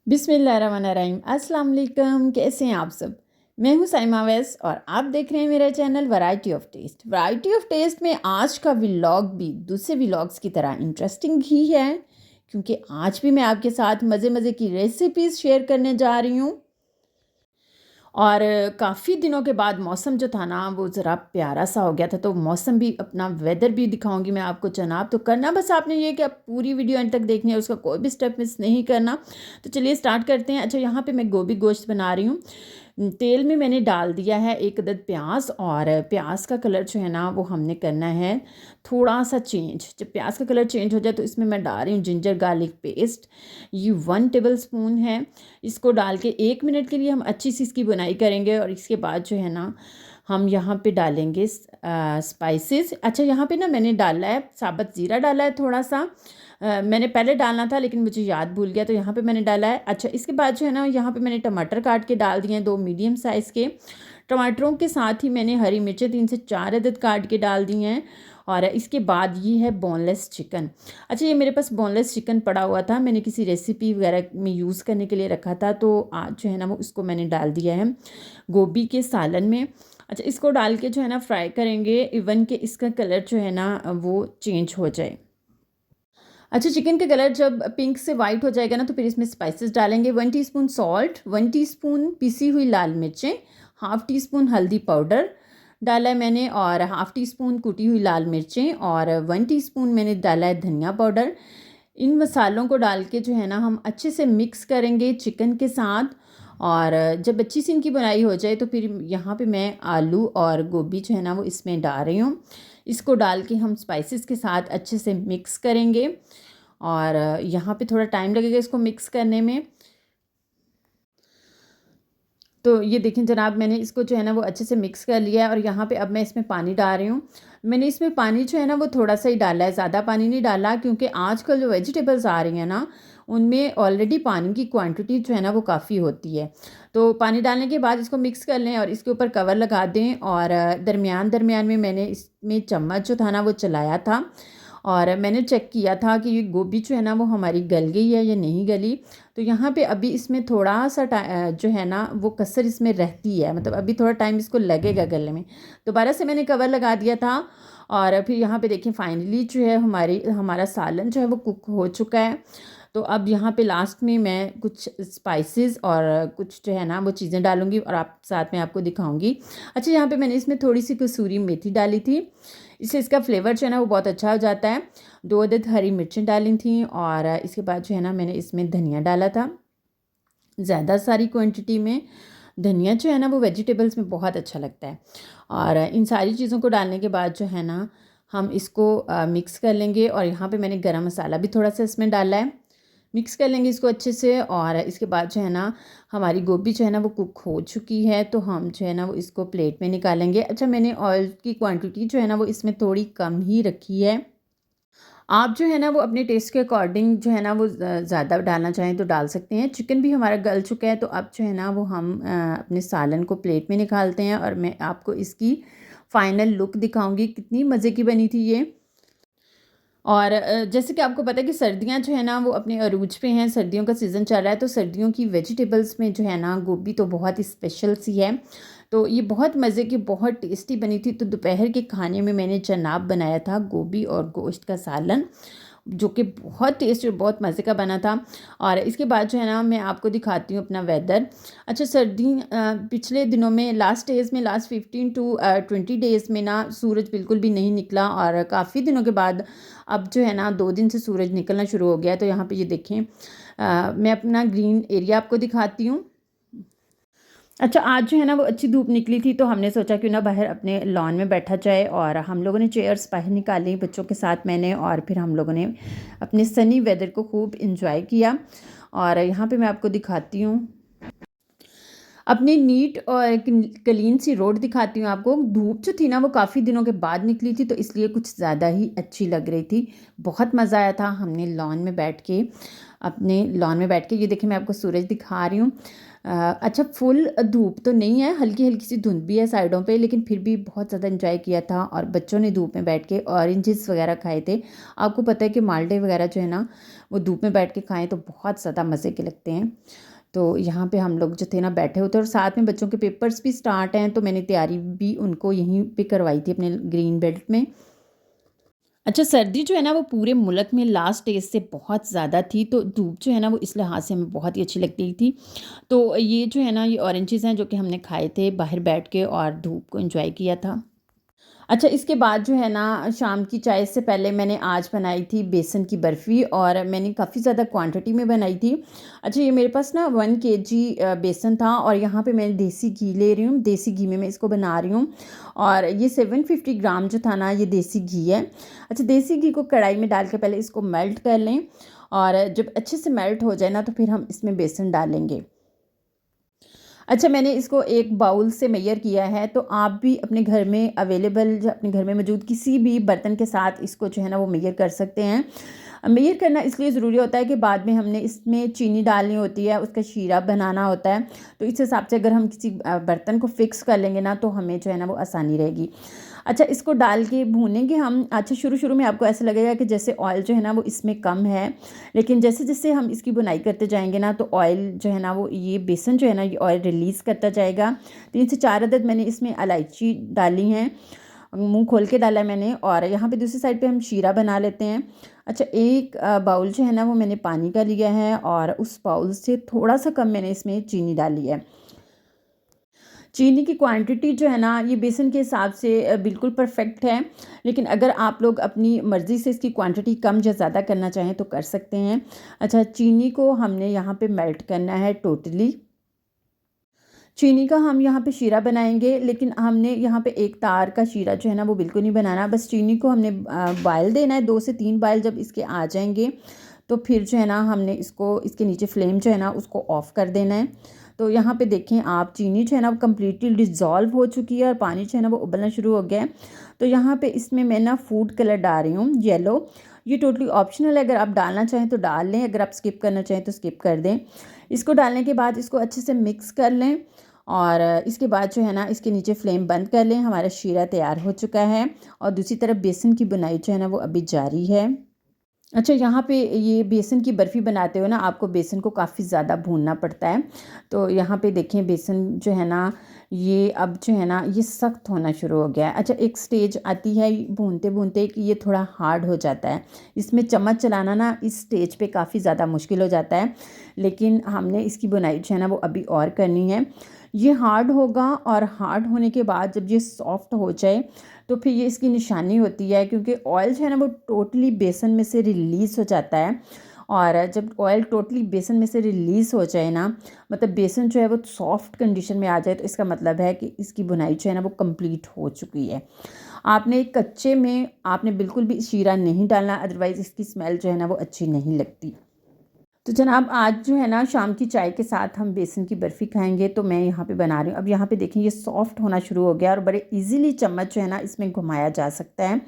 बिस्मिल्लाहिर्रहमानिर्रहीम। अस्सलाम वालेकुम। कैसे हैं आप सब? मैं हूं साइमा वैस और आप देख रहे हैं मेरा channel variety of taste. Variety of taste में आज का व्लॉग भी दूसरे व्लॉग्स की तरह इंटरेस्टिंग ही है, क्योंकि आज भी मैं आपके साथ मज़े मज़े की रेसिपीज़ शेयर करने जा रही हूँ। और काफ़ी दिनों के बाद मौसम जो था ना वो ज़रा प्यारा सा हो गया था, तो मौसम भी अपना वेदर भी दिखाऊंगी मैं आपको जनाब। तो करना बस आपने ये कि आप पूरी वीडियो एंड तक देखनी है, उसका कोई भी स्टेप मिस नहीं करना। तो चलिए स्टार्ट करते हैं। अच्छा, यहाँ पे मैं गोभी गोश्त बना रही हूँ। तेल में मैंने डाल दिया है 1 अदद प्याज, और प्याज का कलर जो है ना वो हमने करना है थोड़ा सा चेंज। जब प्याज का कलर चेंज हो जाए तो इसमें मैं डाल रही हूँ जिंजर गार्लिक पेस्ट। ये 1 टेबल स्पून है। इसको डाल के 1 मिनट के लिए हम अच्छी सी इसकी बुनाई करेंगे, और इसके बाद जो है ना हम यहाँ पे डालेंगे स्पाइसेस। अच्छा, यहाँ पे ना मैंने डाला है साबुत ज़ीरा, डाला है थोड़ा सा। मैंने पहले डालना था लेकिन मुझे याद भूल गया, तो यहाँ पे मैंने डाला है। अच्छा, इसके बाद जो है ना यहाँ पे मैंने टमाटर काट के डाल दिए हैं, 2 मीडियम साइज़ के। टमाटरों के साथ ही मैंने हरी मिर्चें 3 से 4 अदद काट के डाल दी हैं। और इसके बाद ये है बोनलेस चिकन। अच्छा, ये मेरे पास बोनलेस चिकन पड़ा हुआ था, मैंने किसी रेसिपी वगैरह में यूज़ करने के लिए रखा था, तो आज जो है ना वो इसको मैंने डाल दिया है गोभी के सालन में। अच्छा, इसको डाल के जो है ना फ्राई करेंगे, इवन कि इसका कलर जो है ना वो चेंज हो जाए। अच्छा, चिकन का कलर जब पिंक से वाइट हो जाएगा ना तो फिर इसमें स्पाइसेस डालेंगे। 1 टीस्पून सॉल्ट, 1 टीस्पून पिसी हुई लाल मिर्चें, हाफ़ टी स्पून हल्दी पाउडर डाला है मैंने, और हाफ़ टी स्पून कुटी हुई लाल मिर्चें, और 1 टीस्पून मैंने डाला है धनिया पाउडर। इन मसालों को डाल के जो है ना हम अच्छे से मिक्स करेंगे चिकन के साथ। और जब अच्छी सी इनकी बुनाई हो जाए तो फिर यहाँ पे मैं आलू और गोभी जो है ना वो इसमें डाल रही हूँ। इसको डाल के हम स्पाइसेस के साथ अच्छे से मिक्स करेंगे, और यहाँ पे थोड़ा टाइम लगेगा इसको मिक्स करने में। तो ये देखें जनाब, मैंने इसको जो है ना वो अच्छे से मिक्स कर लिया है, और यहाँ पे अब मैं इसमें पानी डाल रही हूँ। मैंने इसमें पानी जो है ना वो थोड़ा सा ही डाला है, ज़्यादा पानी नहीं डाला, क्योंकि आजकल जो वेजिटेबल्स आ रही हैं ना उनमें ऑलरेडी पानी की क्वांटिटी जो है ना वो काफ़ी होती है। तो पानी डालने के बाद इसको मिक्स कर लें और इसके ऊपर कवर लगा दें, और दरमियान दरमियान में मैंने इसमें चम्मच जो था ना वो चलाया था, और मैंने चेक किया था कि ये गोभी जो है ना वो हमारी गल गई है या नहीं गली। तो यहाँ पे अभी इसमें थोड़ा सा जो है ना वो कसर इसमें रहती है, मतलब अभी थोड़ा टाइम इसको लगेगा गलने में। दोबारा से मैंने कवर लगा दिया था, और फिर यहाँ पे देखिए फाइनली जो है हमारा सालन जो है वो कुक हो चुका है। तो अब यहाँ पे लास्ट में मैं कुछ स्पाइसेस और कुछ जो है ना वो चीज़ें डालूँगी, और आप साथ में आपको दिखाऊँगी। अच्छा, यहाँ पे मैंने इसमें थोड़ी सी कसूरी मेथी डाली थी, इससे इसका फ्लेवर जो है ना वो बहुत अच्छा हो जाता है। 2 अदद हरी मिर्चें डाली थी, और इसके बाद जो है ना मैंने इसमें धनिया डाला था ज़्यादा सारी क्वांटिटी में। धनिया जो है ना वो वेजिटेबल्स में बहुत अच्छा लगता है। और इन सारी चीज़ों को डालने के बाद जो है ना हम इसको मिक्स कर लेंगे, और यहाँ पे मैंने गरम मसाला भी थोड़ा सा इसमें डाला है। मिक्स कर लेंगे इसको अच्छे से, और इसके बाद जो है ना हमारी गोभी जो है ना वो कुक हो चुकी है, तो हम जो है ना वो इसको प्लेट में निकालेंगे। अच्छा, मैंने ऑयल की क्वांटिटी जो है ना वो इसमें थोड़ी कम ही रखी है। आप जो है ना वो अपने टेस्ट के अकॉर्डिंग जो है ना वो ज़्यादा डालना चाहें तो डाल सकते हैं। चिकन भी हमारा गल चुका है, तो अब जो है ना वो हम अपने सालन को प्लेट में निकालते हैं, और मैं आपको इसकी फ़ाइनल लुक दिखाऊंगी कितनी मज़े की बनी थी ये। और जैसे कि आपको पता है कि सर्दियाँ जो है ना वो अपने अरूज पे हैं, सर्दियों का सीज़न चल रहा है, तो सर्दियों की वेजिटेबल्स में जो है ना गोभी तो बहुत ही स्पेशल सी है। तो ये बहुत मज़े की, बहुत टेस्टी बनी थी। तो दोपहर के खाने में मैंने जनाब बनाया था गोभी और गोश्त का सालन, जो कि बहुत टेस्टी और बहुत मज़े का बना था। और इसके बाद जो है ना मैं आपको दिखाती हूँ अपना वेदर। अच्छा, सर्दी पिछले दिनों में लास्ट डेज़ में, लास्ट 15 टू 20 डेज़ में ना सूरज बिल्कुल भी नहीं निकला, और काफ़ी दिनों के बाद अब जो है ना 2 दिन से सूरज निकलना शुरू हो गया है। तो यहाँ पे ये देखें, मैं अपना ग्रीन एरिया आपको दिखाती हूँ। अच्छा, आज जो है ना वो अच्छी धूप निकली थी, तो हमने सोचा क्यों ना बाहर अपने लॉन में बैठा जाए, और हम लोगों ने चेयर्स बाहर निकाली बच्चों के साथ मैंने, और फिर हम लोगों ने अपने सनी वेदर को खूब इंजॉय किया। और यहाँ पे मैं आपको दिखाती हूँ अपनी नीट और क्लीन सी रोड दिखाती हूँ आपको। धूप जो थी ना वो काफ़ी दिनों के बाद निकली थी, तो इसलिए कुछ ज़्यादा ही अच्छी लग रही थी। बहुत मज़ा आया था हमने लॉन में बैठ के अपने लॉन में बैठ के। ये देखिए मैं आपको सूरज दिखा रही हूँ। अच्छा फुल धूप तो नहीं है, हल्की हल्की सी धुंध भी है साइडों पे, लेकिन फिर भी बहुत ज़्यादा एंजॉय किया था। और बच्चों ने धूप में बैठ के ऑरेंजेस वगैरह खाए थे। आपको पता है कि माल्टे वगैरह जो है ना वो धूप में बैठ के खाएं तो बहुत ज़्यादा मज़े के लगते हैं। तो यहाँ पे हम लोग जो थे ना बैठे होते, और साथ में बच्चों के पेपर्स भी स्टार्ट हैं, तो मैंने तैयारी भी उनको यहीं पे करवाई थी अपने ग्रीन बेल्ट में। अच्छा सर्दी जो है ना वो पूरे मुल्क में लास्ट स्टेज से बहुत ज़्यादा थी, तो धूप जो है ना वो इस लिहाज से हमें बहुत ही अच्छी लगती थी। तो ये जो है ना ये ऑरेंजेस हैं जो कि हमने खाए थे बाहर बैठ के और धूप को एंजॉय किया था। अच्छा इसके बाद जो है ना शाम की चाय से पहले मैंने आज बनाई थी बेसन की बर्फ़ी, और मैंने काफ़ी ज़्यादा क्वांटिटी में बनाई थी। अच्छा ये मेरे पास ना 1 केजी बेसन था, और यहाँ पे मैं देसी घी ले रही हूँ, देसी घी में मैं इसको बना रही हूँ। और ये 750 ग्राम जो था ना ये देसी घी है। अच्छा देसी घी को कढ़ाई में डाल के पहले इसको मेल्ट कर लें, और जब अच्छे से मेल्ट हो जाए ना तो फिर हम इसमें बेसन डालेंगे। अच्छा मैंने इसको एक बाउल से मेजर किया है, तो आप भी अपने घर में अवेलेबल जो अपने घर में मौजूद किसी भी बर्तन के साथ इसको जो है ना वो मेजर कर सकते हैं। मेजर करना इसलिए ज़रूरी होता है कि बाद में हमने इसमें चीनी डालनी होती है, उसका शीरा बनाना होता है। तो इस हिसाब से अगर हम किसी बर्तन को फ़िक्स कर लेंगे ना तो हमें जो है ना वो आसानी रहेगी। अच्छा इसको डाल के भूनेंगे हम। अच्छा शुरू-शुरू में आपको ऐसा लगेगा कि जैसे ऑयल जो है ना वो इसमें कम है, लेकिन जैसे-जैसे हम इसकी बुनाई करते जाएँगे ना तो ऑयल जो है ना वो ये बेसन जो है ना ये ऑयल रिलीज़ करता जाएगा। 3 से 4 अदद मैंने इसमें इलायची डाली हैं, मुँह खोल के डाला है मैंने। और यहाँ पे दूसरी साइड पे हम शीरा बना लेते हैं। अच्छा एक बाउल जो है ना वो मैंने पानी का लिया है, और उस बाउल से थोड़ा-सा कम मैंने इसमें चीनी डाली है। चीनी की क्वांटिटी जो है ना ये बेसन के हिसाब से बिल्कुल परफेक्ट है, लेकिन अगर आप लोग अपनी मर्ज़ी से इसकी क्वांटिटी कम या ज़्यादा करना चाहें तो कर सकते हैं। अच्छा चीनी को हमने यहाँ पे मेल्ट करना है टोटली। चीनी का हम यहाँ पे शीरा बनाएंगे, लेकिन हमने यहाँ पे एक तार का शीरा जो है ना वो बिल्कुल नहीं बनाना। बस चीनी को हमने बॉयल देना है, 2 से 3 बॉयल जब इसके आ जाएंगे तो फिर जो है ना हमने इसको इसके नीचे फ्लेम जो है ना उसको ऑफ़ कर देना है। तो यहाँ पे देखें आप चीनी जो है ना वो कम्प्लीटली डिज़ोल्व हो चुकी है, और पानी जो है ना वो उबलना शुरू हो गया है। तो यहाँ पे इसमें मैं ना फूड कलर डाल रही हूँ येलो। ये टोटली ऑप्शनल है, अगर आप डालना चाहें तो डाल लें, अगर आप स्किप करना चाहें तो स्किप कर दें। इसको डालने के बाद इसको अच्छे से मिक्स कर लें, और इसके बाद जो है ना इसके नीचे फ्लेम बंद कर लें। हमारा शीरा तैयार हो चुका है, और दूसरी तरफ बेसन की बुनाई जो है ना वो अभी जारी है। अच्छा यहाँ पे ये बेसन की बर्फ़ी बनाते हो ना आपको बेसन को काफ़ी ज़्यादा भूनना पड़ता है। तो यहाँ पे देखें बेसन जो है ना ये अब जो है ना ये सख्त होना शुरू हो गया है। अच्छा एक स्टेज आती है भूनते-भूनते कि ये थोड़ा हार्ड हो जाता है। इसमें चम्मच चलाना ना इस स्टेज पे काफ़ी ज़्यादा मुश्किल हो जाता है, लेकिन हमने इसकी बुनाई जो है ना वो अभी और करनी है। ये हार्ड होगा, और हार्ड होने के बाद जब ये सॉफ्ट हो जाए तो फिर ये इसकी निशानी होती है, क्योंकि ऑयल जो है ना वो टोटली बेसन में से रिलीज़ हो जाता है। और जब ऑयल टोटली बेसन में से रिलीज़ हो जाए ना, मतलब बेसन जो है वो सॉफ्ट कंडीशन में आ जाए, तो इसका मतलब है कि इसकी बुनाई जो है ना वो कंप्लीट हो चुकी है। आपने कच्चे में आपने बिल्कुल भी शीरा नहीं डालना, अदरवाइज़ इसकी स्मेल जो है ना वो अच्छी नहीं लगती। तो जनाब आज जो है ना शाम की चाय के साथ हम बेसन की बर्फ़ी खाएंगे, तो मैं यहाँ पे बना रही हूँ। अब यहाँ पे देखें ये सॉफ्ट होना शुरू हो गया, और बड़े इजीली चम्मच जो है ना इसमें घुमाया जा सकता है।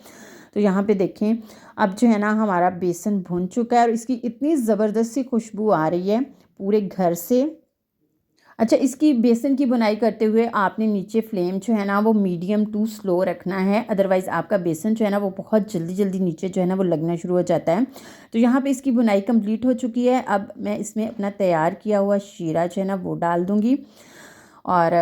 तो यहाँ पे देखें अब जो है ना हमारा बेसन भुन चुका है, और इसकी इतनी ज़बरदस्त सी खुशबू आ रही है पूरे घर से। अच्छा इसकी बेसन की बुनाई करते हुए आपने नीचे फ्लेम जो है ना वो मीडियम टू स्लो रखना है, अदरवाइज़ आपका बेसन जो है ना वो बहुत जल्दी जल्दी नीचे जो है ना वो लगना शुरू हो जाता है। तो यहाँ पे इसकी बुनाई कंप्लीट हो चुकी है। अब मैं इसमें अपना तैयार किया हुआ शीरा जो है ना वो डाल दूँगी। और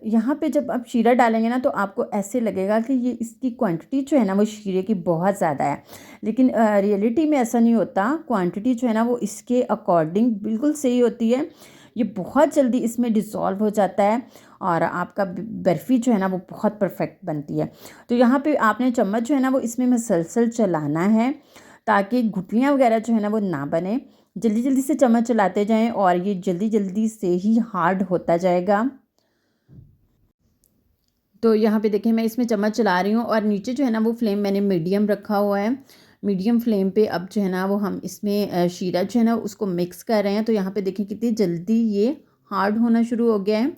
यहाँ पे जब आप शीरा डालेंगे ना तो आपको ऐसे लगेगा कि ये इसकी क्वांटिटी जो है ना वो शीरे की बहुत ज़्यादा है, लेकिन रियलिटी में ऐसा नहीं होता। क्वांटिटी जो है ना वो इसके अकॉर्डिंग बिल्कुल सही होती है। ये बहुत जल्दी इसमें डिज़ोल्व हो जाता है, और आपका बर्फ़ी जो है ना वो बहुत परफेक्ट बनती है। तो यहाँ पे आपने चम्मच जो है ना वो इसमें मसलसल चलाना है, ताकि गुठलियाँ वगैरह जो है ना वो ना बने। जल्दी जल्दी से चम्मच चलाते जाएं, और ये जल्दी जल्दी से ही हार्ड होता जाएगा। तो यहाँ पे देखिए मैं इसमें चम्मच चला रही हूँ, और नीचे जो है ना वो फ्लेम मैंने मीडियम रखा हुआ है। मीडियम फ्लेम पे अब जो है ना वो हम इसमें शीरा जो है ना उसको मिक्स कर रहे हैं। तो यहाँ पे देखिए कितनी जल्दी ये हार्ड होना शुरू हो गया है,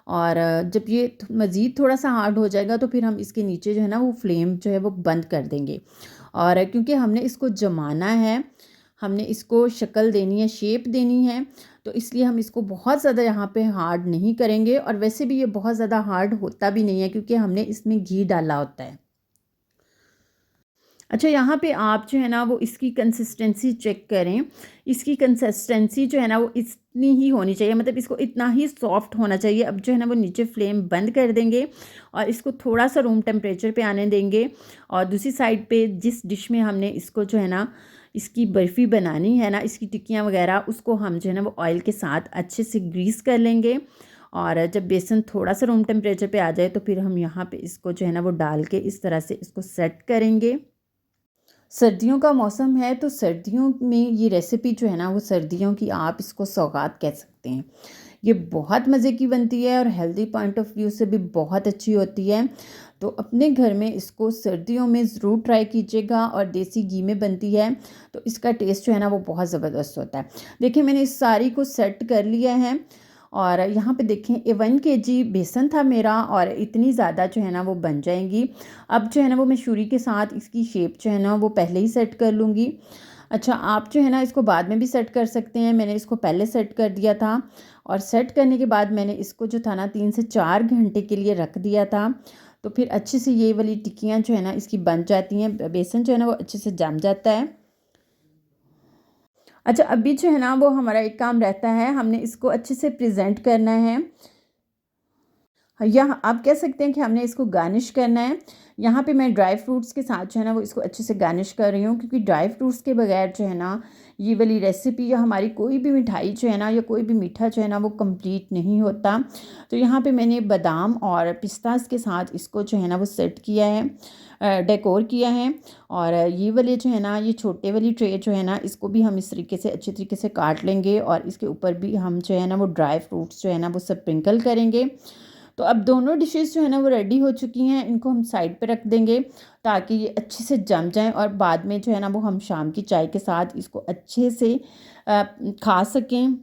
और जब ये मज़ीद थोड़ा सा हार्ड हो जाएगा तो फिर हम इसके नीचे जो है ना वो फ्लेम जो है वो बंद कर देंगे। और क्योंकि हमने इसको जमाना है, हमने इसको शक्ल देनी है, शेप देनी है, तो इसलिए हम इसको बहुत ज़्यादा यहाँ पे हार्ड नहीं करेंगे। और वैसे भी ये बहुत ज़्यादा हार्ड होता भी नहीं है क्योंकि हमने इसमें घी डाला होता है। अच्छा, यहाँ पे आप जो है ना वो इसकी कंसिस्टेंसी चेक करें। इसकी कंसिस्टेंसी जो है ना वो इतनी ही होनी चाहिए, मतलब इसको इतना ही सॉफ्ट होना चाहिए। अब जो है ना वो नीचे फ्लेम बंद कर देंगे और इसको थोड़ा सा रूम टेम्परेचर पे आने देंगे। और दूसरी साइड पे जिस डिश में हमने इसको जो है ना इसकी बर्फ़ी बनानी है ना, इसकी टिक्कियाँ वगैरह, उसको हम जो है ना वो ऑयल के साथ अच्छे से ग्रीस कर लेंगे। और जब बेसन थोड़ा सा रूम टेम्परेचर पे आ जाए तो फिर हम यहाँ पे इसको जो है ना वो डाल के इस तरह से इसको सेट करेंगे। सर्दियों का मौसम है तो सर्दियों में ये रेसिपी जो है ना वो सर्दियों की आप इसको सौगात कह सकते हैं। ये बहुत मज़े की बनती है और हेल्दी पॉइंट ऑफ व्यू से भी बहुत अच्छी होती है। तो अपने घर में इसको सर्दियों में ज़रूर ट्राई कीजिएगा। और देसी घी में बनती है तो इसका टेस्ट जो है ना वो बहुत ज़बरदस्त होता है। देखिए, मैंने इस सारी को सेट कर लिया है। और यहाँ पे देखें, 1 kg बेसन था मेरा और इतनी ज़्यादा जो है ना वो बन जाएंगी। अब जो है ना वो मैं छुरी के साथ इसकी शेप जो है ना वो पहले ही सेट कर लूँगी। अच्छा, आप जो है ना इसको बाद में भी सेट कर सकते हैं। मैंने इसको पहले सेट कर दिया था और सेट करने के बाद मैंने इसको जो था ना 3 से 4 घंटे के लिए रख दिया था। तो फिर अच्छे से ये वाली टिक्कियाँ जो है ना इसकी बन जाती हैं, बेसन जो है ना वो अच्छे से जम जाता है। अच्छा, अभी जो है ना वो हमारा एक काम रहता है, हमने इसको अच्छे से प्रेजेंट करना है। या आप कह सकते हैं कि हमने इसको गार्निश करना है। यहाँ पे मैं ड्राई फ्रूट्स के साथ जो है ना वो इसको अच्छे से गार्निश कर रही हूँ, क्योंकि ड्राई फ्रूट्स के बगैर जो है ना ये वाली रेसिपी या हमारी कोई भी मिठाई जो है ना या कोई भी मीठा जो है ना वो कंप्लीट नहीं होता। तो यहाँ पे मैंने बादाम और पिस्तास के साथ इसको जो है ना वो सेट किया है, डेकोर किया है। और ये वाले जो है ना ये छोटे वाली ट्रे जो है ना इसको भी हम इस तरीके से अच्छे तरीके से काट लेंगे और इसके ऊपर भी हम जो है ना वो ड्राई फ्रूट्स जो है ना वो स्प्रिंकल करेंगे। तो अब दोनों डिशेस जो है ना वो रेडी हो चुकी हैं, इनको हम साइड पे रख देंगे ताकि ये अच्छे से जम जाएं और बाद में जो है ना वो हम शाम की चाय के साथ इसको अच्छे से खा सकें।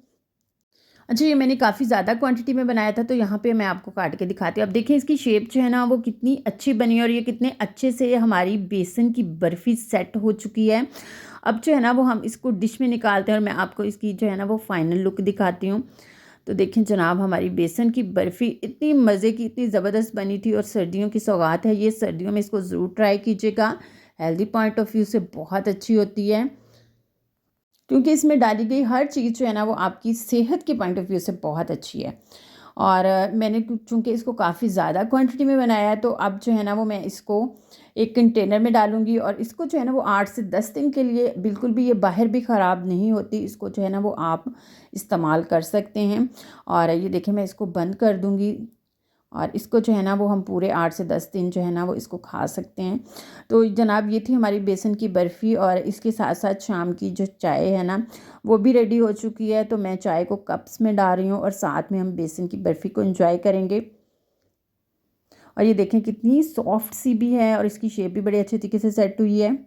अच्छा, ये मैंने काफ़ी ज़्यादा क्वांटिटी में बनाया था तो यहाँ पे मैं आपको काट के दिखाती हूँ। अब देखिए इसकी शेप जो है ना वो कितनी अच्छी बनी है और ये कितने अच्छे से हमारी बेसन की बर्फ़ी सेट हो चुकी है। अब जो है ना वो हम इसको डिश में निकालते हैं और मैं आपको इसकी जो है ना वो फाइनल लुक दिखाती हूँ। तो देखें जनाब, हमारी बेसन की बर्फ़ी इतनी मज़े की, इतनी ज़बरदस्त बनी थी और सर्दियों की सौगात है ये। सर्दियों में इसको ज़रूर ट्राई कीजिएगा। हेल्दी पॉइंट ऑफ व्यू से बहुत अच्छी होती है क्योंकि इसमें डाली गई हर चीज़ जो है ना वो आपकी सेहत के पॉइंट ऑफ व्यू से बहुत अच्छी है। और मैंने चूँकि इसको काफ़ी ज़्यादा क्वांटिटी में बनाया है तो अब जो है ना वो मैं इसको एक कंटेनर में डालूँगी और इसको जो है ना वो 8 से 10 दिन के लिए, बिल्कुल भी ये बाहर भी ख़राब नहीं होती, इसको जो है ना वो आप इस्तेमाल कर सकते हैं। और ये देखिए मैं इसको बंद कर दूँगी और इसको जो है ना वो हम पूरे 8 से 10 दिन जो है ना वो इसको खा सकते हैं। तो जनाब ये थी हमारी बेसन की बर्फ़ी और इसके साथ साथ शाम की जो चाय है ना वो भी रेडी हो चुकी है। तो मैं चाय को कप्स में डाल रही हूँ और साथ में हम बेसन की बर्फ़ी को एंजॉय करेंगे। और ये देखें कितनी सॉफ्ट सी भी है और इसकी शेप भी बड़े अच्छे तरीके से सेट हुई है।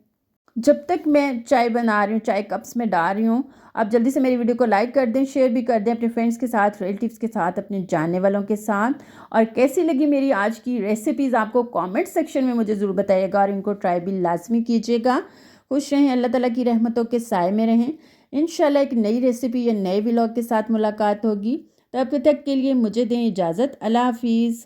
जब तक मैं चाय बना रही हूँ, चाय कप्स में डाल रही हूँ, आप जल्दी से मेरी वीडियो को लाइक कर दें, शेयर भी कर दें अपने फ्रेंड्स के साथ, रिलेटिव्स के साथ, अपने जानने वालों के साथ। और कैसी लगी मेरी आज की रेसिपीज़ आपको कमेंट सेक्शन में मुझे ज़रूर बताइएगा और इनको ट्राई भी लाजमी कीजिएगा। खुश रहें, अल्लाह ताला की रहमतों के साए में रहें। इंशाल्लाह एक नई रेसिपी या नए व्लॉग के साथ मुलाकात होगी। तब तक के लिए मुझे दें इजाज़त। अल्लाह हाफिज़।